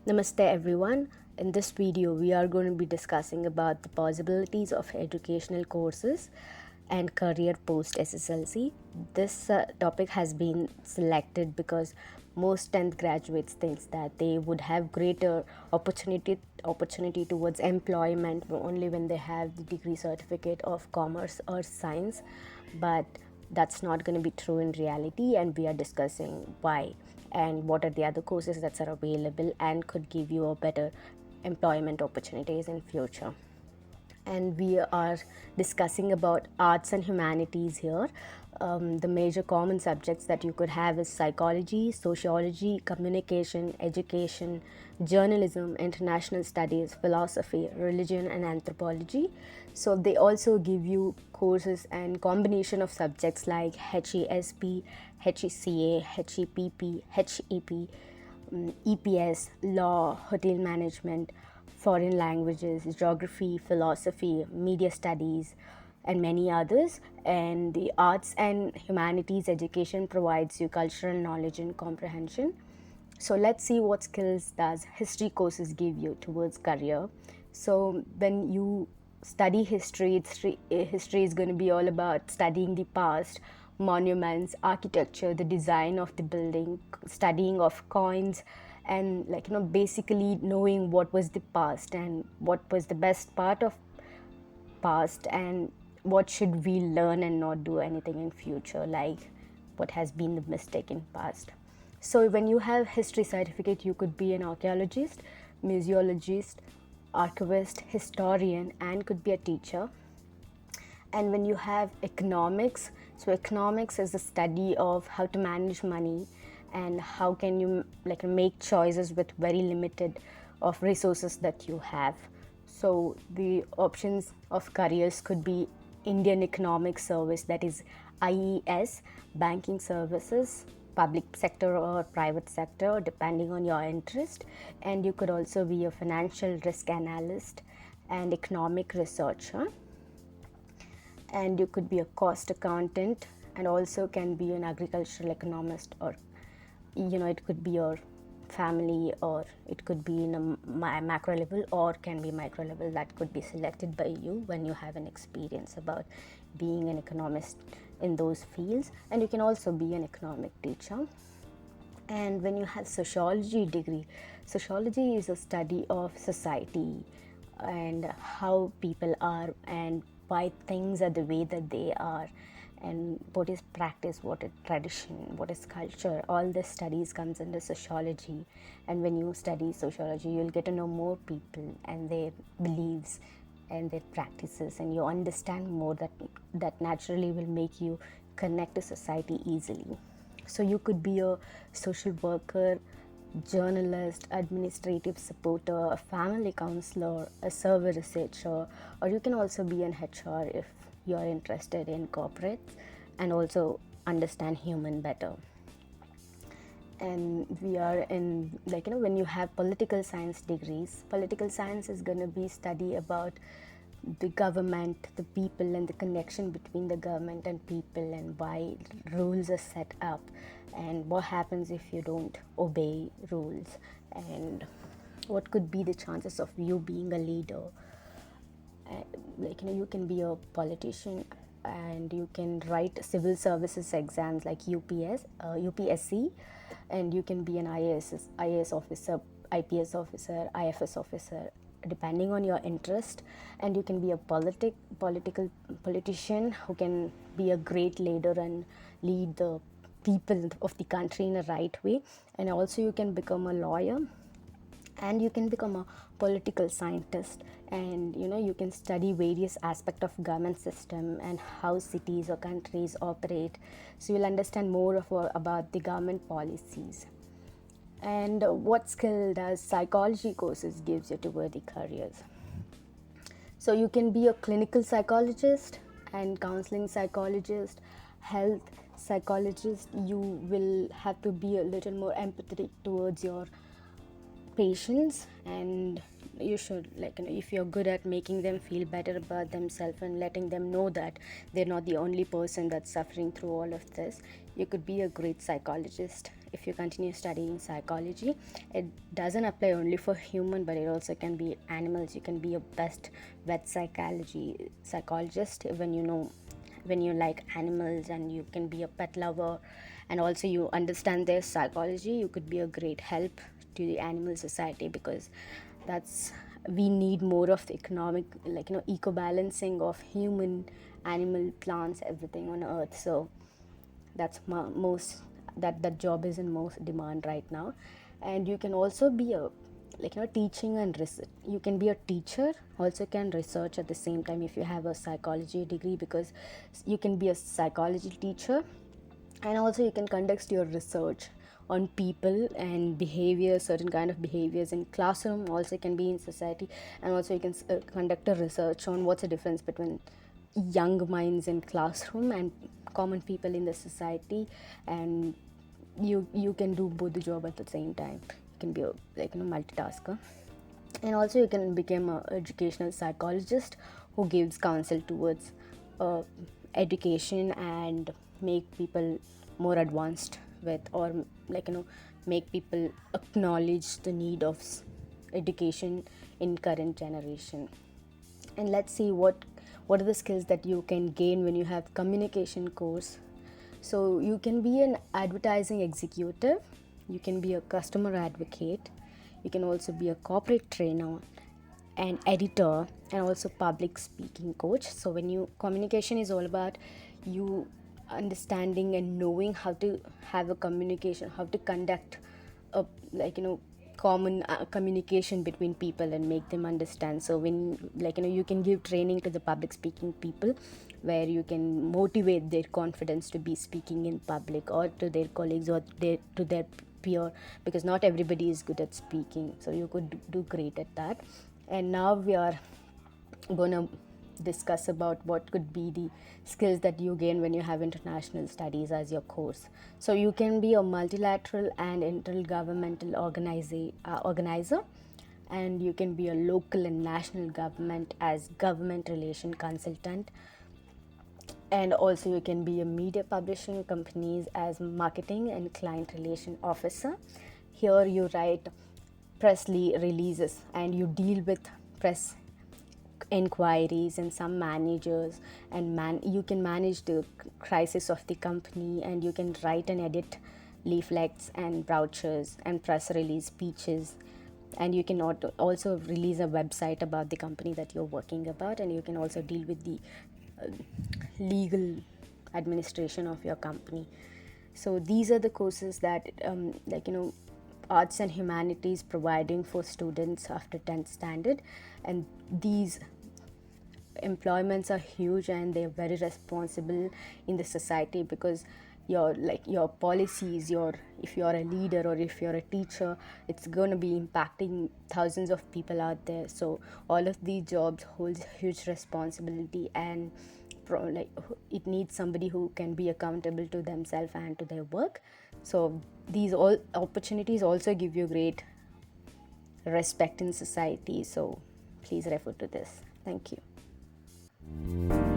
Namaste everyone. In this video we are going to be discussing about the possibilities of educational courses and career post SSLC. This topic has been selected because most 10th graduates think that they would have greater opportunity towards employment only when they have the degree certificate of commerce or science, but that's not going to be true in reality, and we are discussing why and what are the other courses that are available and could give you a better employment opportunities in future. And we are discussing about arts and humanities here. The major common subjects that you could have is psychology, sociology, communication, education, journalism, international studies, philosophy, religion, and anthropology. So they also give you courses and combination of subjects like HESP, HECA, HEPP, HEP, EPS, law, hotel management, foreign languages, geography, philosophy, media studies, and many others. And the arts and humanities education provides you cultural knowledge and comprehension. So let's see what skills does history courses give you towards career. So when you study history, history is going to be all about studying the past, monuments, architecture, the design of the building, studying of coins, and basically knowing what was the past and what was the best part of past and what should we learn and not do anything in future, like what has been the mistake in past. So when you have history certificate, you could be an archaeologist, museologist, archivist, historian, and could be a teacher. And when you have economics, so economics is the study of how to manage money and how can you make choices with very limited of resources that you have. So the options of careers could be Indian Economic Service, that is IES, banking services, public sector or private sector depending on your interest. And you could also be a financial risk analyst and economic researcher, and you could be a cost accountant, and also can be an agricultural economist, or it could be your family, or it could be in a macro level or can be micro level. That could be selected by you when you have an experience about being an economist in those fields. And you can also be an economic teacher. And when you have sociology degree, sociology is a study of society and how people are and why things are the way that they are, and what is practice, what is tradition, what is culture. All this studies comes under sociology. And when you study sociology, you'll get to know more people and their beliefs and their practices, and you understand more that naturally will make you connect to society easily. So you could be a social worker, journalist, administrative supporter, a family counselor, a survey researcher, or you can also be an HR if you are interested in corporates and also understand human better. And we are in when you have political science degrees, political science is going to be study about the government, the people, and the connection between the government and people, and why rules are set up and what happens if you don't obey rules, and what could be the chances of you being a leader. You can be a politician and you can write civil services exams like UPSC, and you can be an IAS officer, IPS officer, IFS officer depending on your interest. And you can be a politician who can be a great leader and lead the people of the country in a right way. And also you can become a lawyer, and you can become a political scientist, and you can study various aspects of government system and how cities or countries operate, so you'll understand more about the government policies. And what skill does psychology courses gives you toward the careers? So you can be a clinical psychologist and counseling psychologist, health psychologist. You will have to be a little more empathetic towards your patients, and you should, if you're good at making them feel better about themselves and letting them know that they're not the only person that's suffering through all of this, you could be a great psychologist if you continue studying psychology. It doesn't apply only for human, but it also can be animals. You can be a best vet psychologist when you like animals, and you can be a pet lover, and also you understand their psychology. You could be a great help to the animal society, because that's we need more of the economic, eco balancing of human, animal, plants, everything on earth. So that's most that job is in most demand right now. And you can also be a, teaching and research. You can be a teacher, also can research at the same time if you have a psychology degree, because you can be a psychology teacher, and also you can conduct your research on people and behavior, certain kind of behaviors in classroom, also can be in society. And also you can conduct a research on what's the difference between young minds in classroom and common people in the society. And you can do both the job at the same time. You can be a multitasker. And also you can become a educational psychologist who gives counsel towards uh, education and make people more advanced with, or make people acknowledge the need of education in current generation. And let's see what are the skills that you can gain when you have communication course. So you can be an advertising executive, you can be a customer advocate, you can also be a corporate trainer, an editor, and also public speaking coach. So when you communication is all about you understanding and knowing how to have a communication, how to conduct a common communication between people and make them understand. So when you can give training to the public speaking people, where you can motivate their confidence to be speaking in public, or to their colleagues, or to their peer, because not everybody is good at speaking, so you could do great at that. And now we are going to discuss about what could be the skills that you gain when you have international studies as your course. So you can be a multilateral and intergovernmental organizer, and you can be a local and national government as government relation consultant, and also you can be a media publishing companies as marketing and client relation officer. Here you write press releases, and you deal with press inquiries and some managers, and you can manage the crisis of the company, and you can write and edit leaflets and brochures and press release speeches. And you can also release a website about the company that you're working about, and you can also deal with the legal administration of your company. So these are the courses that arts and humanities providing for students after 10th standard. And these employments are huge, and they're very responsible in the society, because your policies, if you're a leader or if you're a teacher, it's going to be impacting thousands of people out there. So all of these jobs holds huge responsibility, and it needs somebody who can be accountable to themselves and to their work. So these all opportunities also give you great respect in society. So please refer to this. Thank you.